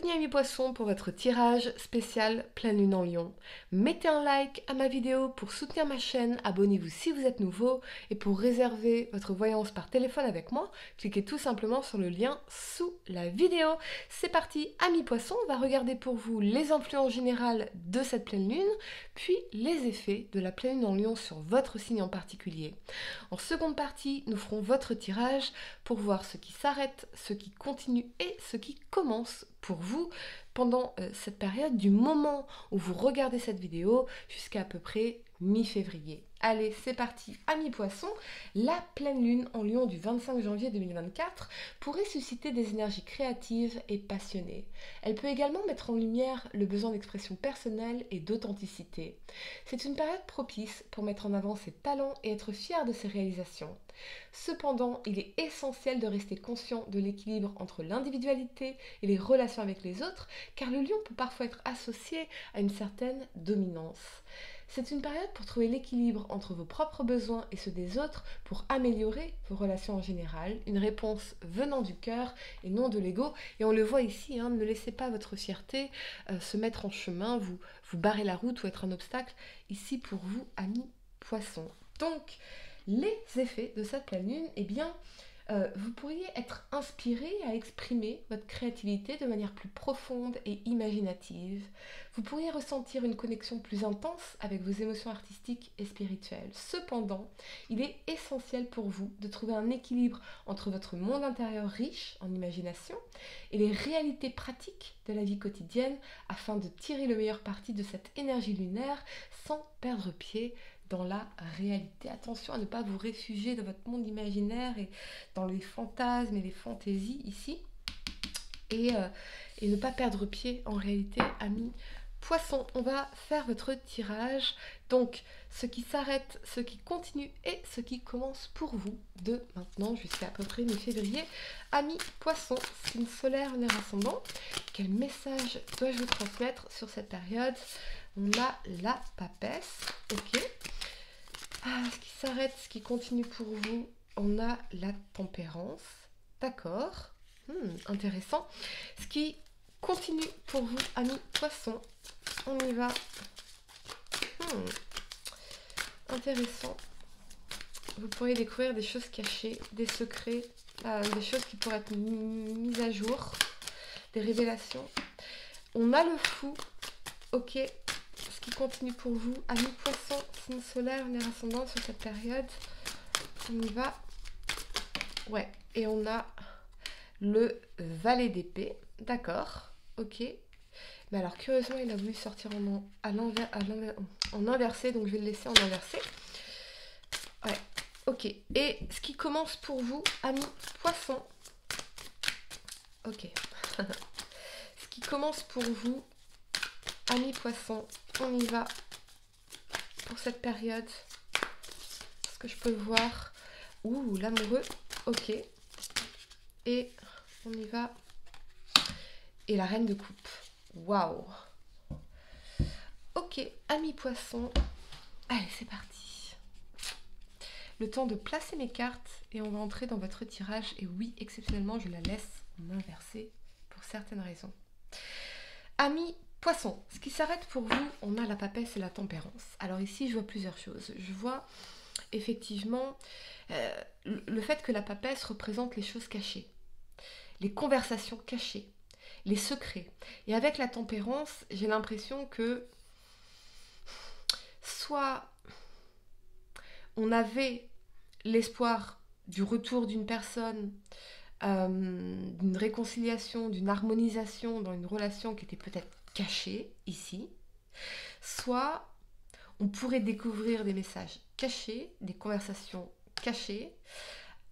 Bienvenue à Poissons pour votre tirage spécial pleine lune en Lion. Mettez un like à ma vidéo pour soutenir ma chaîne, abonnez-vous si vous êtes nouveau et pour réserver votre voyance par téléphone avec moi, cliquez tout simplement sur le lien sous la vidéo. C'est parti, amis Poissons, on va regarder pour vous les influences générales de cette pleine lune, puis les effets de la pleine lune en Lion sur votre signe en particulier. En seconde partie, nous ferons votre tirage pour voir ce qui s'arrête, ce qui continue et ce qui commence pour vous pendant cette période du moment où vous regardez cette vidéo jusqu'à peu près mi-février. Allez, c'est parti, amis poissons, la pleine lune en Lion du 25 janvier 2024 pourrait susciter des énergies créatives et passionnées. Elle peut également mettre en lumière le besoin d'expression personnelle et d'authenticité. C'est une période propice pour mettre en avant ses talents et être fier de ses réalisations. Cependant, il est essentiel de rester conscient de l'équilibre entre l'individualité et les relations avec les autres, car le lion peut parfois être associé à une certaine dominance. C'est une période pour trouver l'équilibre entre vos propres besoins et ceux des autres pour améliorer vos relations en général, une réponse venant du cœur et non de l'ego. Et on le voit ici, ne laissez pas votre fierté se mettre en chemin, vous barrer la route ou être un obstacle, ici pour vous, amis poissons. Donc, les effets de cette pleine lune, vous pourriez être inspiré à exprimer votre créativité de manière plus profonde et imaginative. Vous pourriez ressentir une connexion plus intense avec vos émotions artistiques et spirituelles. Cependant, il est essentiel pour vous de trouver un équilibre entre votre monde intérieur riche en imagination et les réalités pratiques de la vie quotidienne afin de tirer le meilleur parti de cette énergie lunaire sans perdre pied dans la réalité. Attention à ne pas vous réfugier dans votre monde imaginaire et dans les fantasmes et les fantaisies ici. Et ne pas perdre pied en réalité, amis poissons. On va faire votre tirage. Donc, ce qui s'arrête, ce qui continue et ce qui commence pour vous de maintenant jusqu'à peu près mi-février. Amis poissons, signe solaire, lunaire ascendant. Quel message dois-je vous transmettre sur cette période? On a la papesse, ok. Ce qui s'arrête, ce qui continue pour vous, on a la tempérance, d'accord, intéressant. Ce qui continue pour vous, amis poissons, on y va, intéressant. Vous pourriez découvrir des choses cachées, des secrets, des choses qui pourraient être mises à jour, des révélations. On a le fou, ok. Qui continue pour vous, amis poissons, signe solaire, lunaire ascendant sur cette période. On y va. Ouais, et on a le valet d'épée, d'accord, ok. Mais alors, curieusement, il a voulu sortir en inversé, donc je vais le laisser en inversé. Ouais, ok. Et ce qui commence pour vous, amis poissons, ok. Ce qui commence pour vous, amis poissons, on y va pour cette période. Ce que je peux voir. Ouh, l'amoureux. Ok. Et on y va. Et la reine de coupe. Waouh. Ok, amis poissons. Allez, c'est parti. Le temps de placer mes cartes et on va entrer dans votre tirage. Et oui, exceptionnellement, je la laisse m'inverser pour certaines raisons. Amis poissons, ce qui s'arrête pour vous, on a la papesse et la tempérance. Alors ici, je vois plusieurs choses. Je vois effectivement le fait que la papesse représente les choses cachées, les conversations cachées, les secrets. Et avec la tempérance, j'ai l'impression que soit on avait l'espoir du retour d'une personne, d'une réconciliation, d'une harmonisation dans une relation qui était peut-être cachée ici, soit on pourrait découvrir des messages cachés, des conversations cachées,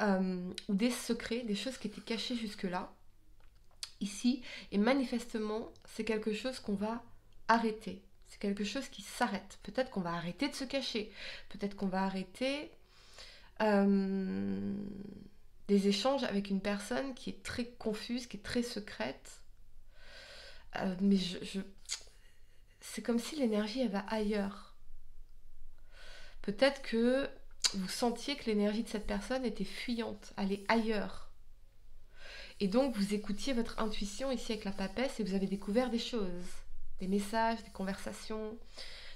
ou des secrets, des choses qui étaient cachées jusque-là, ici, et manifestement, c'est quelque chose qu'on va arrêter, c'est quelque chose qui s'arrête. Peut-être qu'on va arrêter de se cacher, peut-être qu'on va arrêter des échanges avec une personne qui est très confuse, qui est très secrète, mais c'est comme si l'énergie elle va ailleurs. Peut-être que vous sentiez que l'énergie de cette personne était fuyante, allait ailleurs. Et donc, vous écoutiez votre intuition ici avec la papesse et vous avez découvert des choses, des messages, des conversations,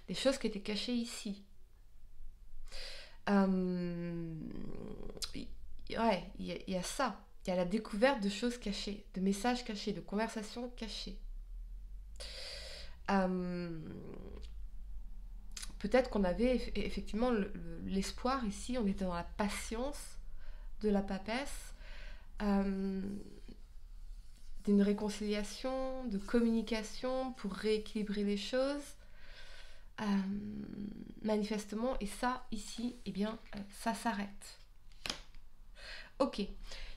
des choses qui étaient cachées ici. Ouais, il y a ça. Il y a la découverte de choses cachées, de messages cachés, de conversations cachées. Peut-être qu'on avait effectivement l'espoir ici, on était dans la patience de la papesse, d'une réconciliation, de communication pour rééquilibrer les choses. Manifestement, et ça, ici, eh bien, ça s'arrête. Ok,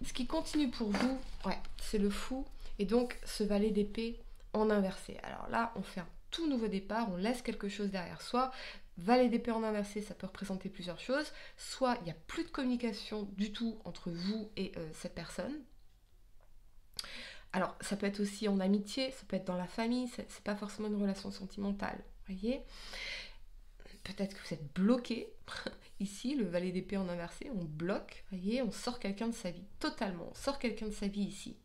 ce qui continue pour vous, ouais, c'est le fou, et donc ce valet d'épée en inversé. Alors là, on fait un tout nouveau départ, on laisse quelque chose derrière soi. Valet d'épée en inversé, ça peut représenter plusieurs choses. Soit il n'y a plus de communication du tout entre vous et cette personne. Alors, ça peut être aussi en amitié, ça peut être dans la famille, c'est pas forcément une relation sentimentale, voyez. Peut-être que vous êtes bloqué. Ici, le valet d'épée en inversé, on bloque, voyez, on sort quelqu'un de sa vie, totalement. On sort quelqu'un de sa vie ici.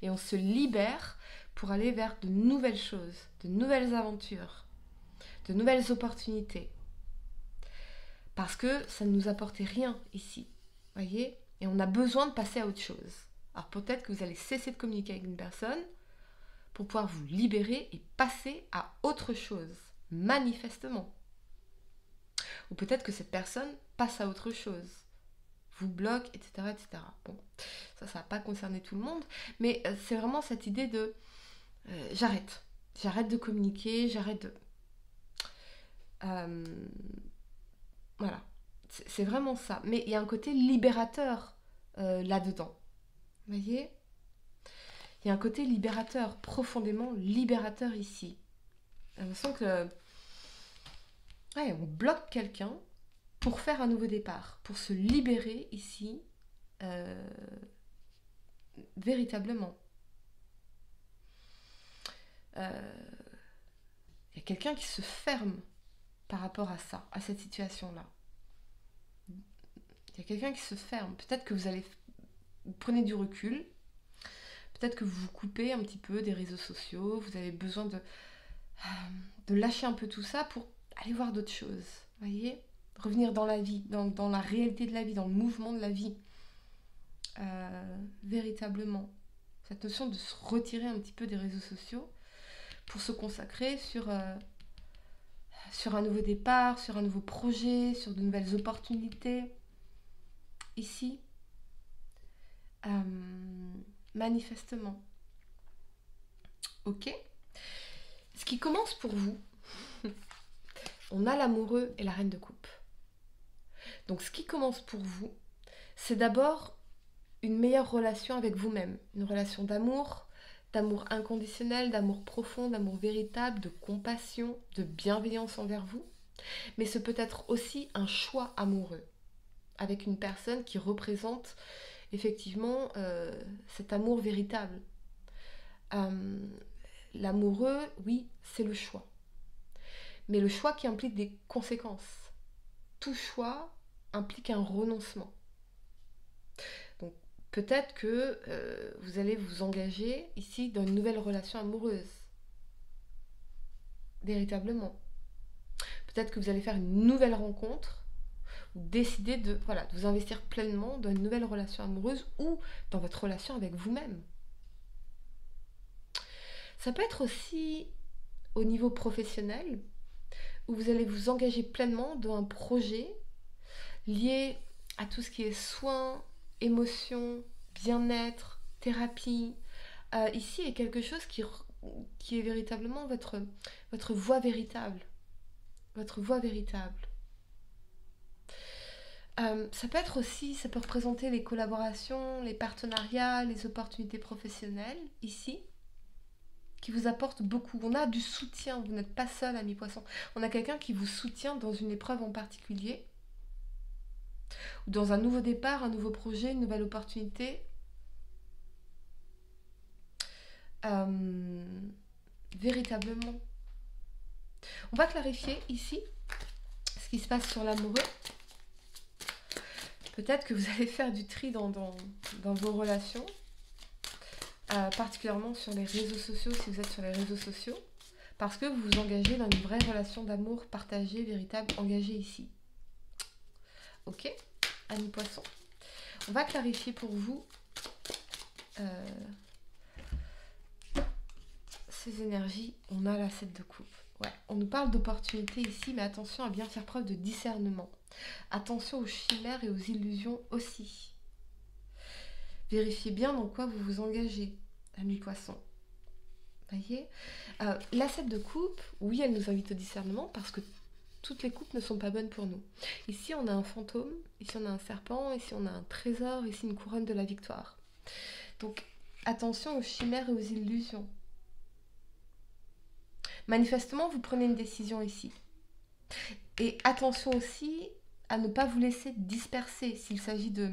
Et on se libère pour aller vers de nouvelles choses, de nouvelles aventures, de nouvelles opportunités. Parce que ça ne nous apportait rien ici, voyez. Et on a besoin de passer à autre chose. Alors peut-être que vous allez cesser de communiquer avec une personne pour pouvoir vous libérer et passer à autre chose, manifestement. Ou peut-être que cette personne passe à autre chose, vous bloque, etc. etc. Bon, ça va pas concerner tout le monde, mais c'est vraiment cette idée de j'arrête de communiquer, j'arrête de... voilà, c'est vraiment ça. Mais il y a un côté libérateur là-dedans, vous voyez ? Il y a un côté libérateur, profondément libérateur ici. J'ai l'impression que... ouais, on bloque quelqu'un pour faire un nouveau départ, pour se libérer ici, véritablement. Il y a quelqu'un qui se ferme par rapport à ça, à cette situation-là. Il y a quelqu'un qui se ferme. Peut-être que vous prenez du recul, peut-être que vous vous coupez un petit peu des réseaux sociaux, vous avez besoin de lâcher un peu tout ça pour aller voir d'autres choses, voyez ? Revenir dans la vie, dans la réalité de la vie, dans le mouvement de la vie. Véritablement. Cette notion de se retirer un petit peu des réseaux sociaux pour se consacrer sur un nouveau départ, sur un nouveau projet, sur de nouvelles opportunités. Ici, manifestement. Ok ? Ce qui commence pour vous, on a l'amoureux et la reine de coupe. Donc ce qui commence pour vous, c'est d'abord une meilleure relation avec vous-même, une relation d'amour inconditionnel, d'amour profond, d'amour véritable, de compassion, de bienveillance envers vous. Mais ce peut être aussi un choix amoureux avec une personne qui représente effectivement cet amour véritable. L'amoureux, oui, c'est le choix. Mais le choix qui implique des conséquences. Tout choix implique un renoncement. Donc peut-être que vous allez vous engager ici dans une nouvelle relation amoureuse. Véritablement. Peut-être que vous allez faire une nouvelle rencontre ou décider de vous investir pleinement dans une nouvelle relation amoureuse ou dans votre relation avec vous-même. Ça peut être aussi au niveau professionnel où vous allez vous engager pleinement dans un projet lié à tout ce qui est soins, émotions, bien-être, thérapie. Ici, il y a quelque chose qui est véritablement votre voie véritable. Votre voie véritable. Ça peut être aussi, ça peut représenter les collaborations, les partenariats, les opportunités professionnelles, ici, qui vous apportent beaucoup. On a du soutien, vous n'êtes pas seul, ami poisson. On a quelqu'un qui vous soutient dans une épreuve en particulier, ou dans un nouveau départ, un nouveau projet, une nouvelle opportunité. Véritablement. On va clarifier ici ce qui se passe sur l'amoureux. Peut-être que vous allez faire du tri dans vos relations. particulièrement sur les réseaux sociaux, si vous êtes sur les réseaux sociaux, parce que vous vous engagez dans une vraie relation d'amour partagée, véritable, engagée ici. Ok, amis poissons. On va clarifier pour vous ces énergies. On a la 7 de coupe. Ouais, on nous parle d'opportunités ici, mais attention à bien faire preuve de discernement. Attention aux chimères et aux illusions aussi. Vérifiez bien dans quoi vous vous engagez, amis poissons. Voyez, la 7 de coupe, oui, elle nous invite au discernement parce que toutes les coupes ne sont pas bonnes pour nous. Ici, on a un fantôme, ici, on a un serpent, ici, on a un trésor, ici, une couronne de la victoire. Donc, attention aux chimères et aux illusions. Manifestement, vous prenez une décision ici. Et attention aussi à ne pas vous laisser disperser s'il s'agit de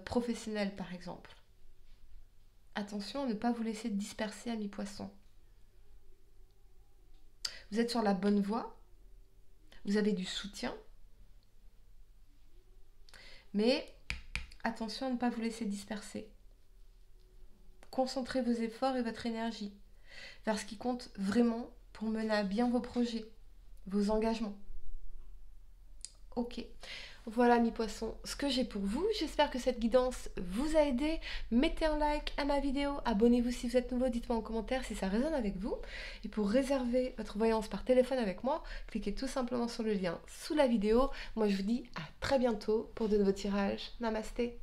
professionnels, par exemple. Attention à ne pas vous laisser disperser, amis poissons. Vous êtes sur la bonne voie, vous avez du soutien, mais attention à ne pas vous laisser disperser. Concentrez vos efforts et votre énergie vers ce qui compte vraiment pour mener à bien vos projets, vos engagements. Ok, voilà mes poissons, ce que j'ai pour vous. J'espère que cette guidance vous a aidé. Mettez un like à ma vidéo, abonnez-vous si vous êtes nouveau, dites-moi en commentaire si ça résonne avec vous. Et pour réserver votre voyance par téléphone avec moi, cliquez tout simplement sur le lien sous la vidéo. Moi je vous dis à très bientôt pour de nouveaux tirages. Namasté.